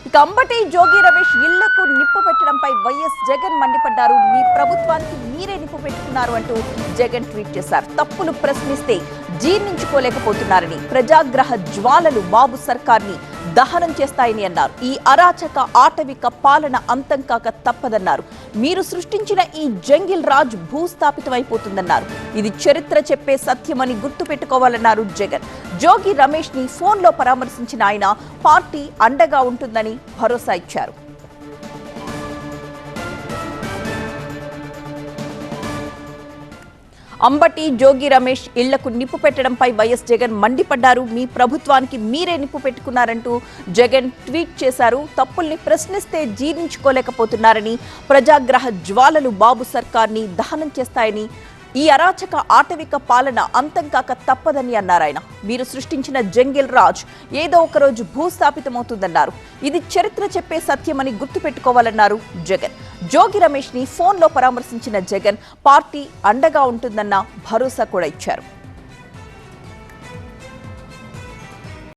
ఇక అంబటి జోగి రమేష్ ఇళ్లకు నిప్పు పెట్టడంపై వైఎస్ జగన్ మండిపడ్డారు. మీ ప్రభుత్వానికి మీరే నిప్పు పెట్టుకున్నారు అంటూ జగన్ ట్వీట్ చేశారు. తప్పులు ప్రశ్నిస్తే జీర్ణించుకోలేకపోతున్నారని, ప్రజాగ్రహ జ్వాలలు బాబు సర్కార్ని దహనం చేస్తాయని అన్నారు. ఈ అరాచక ఆటవిక పాలన అంతం కాక తప్పదన్నారు. మీరు సృష్టించిన ఈ జంగిల్ రాజ్ భూస్థాపితమైపోతుందన్నారు. ఇది చరిత్ర చెప్పే సత్యమని గుర్తుపెట్టుకోవాలన్నారు జగన్. జోగి రమేష్ ని ఫోన్లో పరామర్శించిన ఆయన పార్టీ అండగా ఉంటుందని భరోసా ఇచ్చారు. అంబటి జోగి రమేష్ ఇళ్లకు నిప్పు పెట్టడంపై వైఎస్ జగన్ మండిపడ్డారు. మీ ప్రభుత్వానికి మీరే నిప్పు పెట్టుకున్నారంటూ జగన్ ట్వీట్ చేశారు. తప్పుల్ని ప్రశ్నిస్తే జీర్ణించుకోలేకపోతున్నారని, ప్రజాగ్రహ జ్వాలలు బాబు సర్కార్ని దహనం చేస్తాయని, ఈ అరాచక ఆటవిక పాలన అంతం కాక తప్పదని అన్నారు ఆయన. మీరు సృష్టించిన జంగిల్ రాజ్ ఏదో ఒకరోజు భూస్థాపితమవుతుందన్నారు. ఇది చరిత్ర చెప్పే సత్యమని గుర్తుపెట్టుకోవాలన్నారు జగన్. జోగి రమేష్ ని ఫోన్లో పరామర్శించిన జగన్ పార్టీ అండగా ఉంటుందన్న భరోసా కూడా ఇచ్చారు.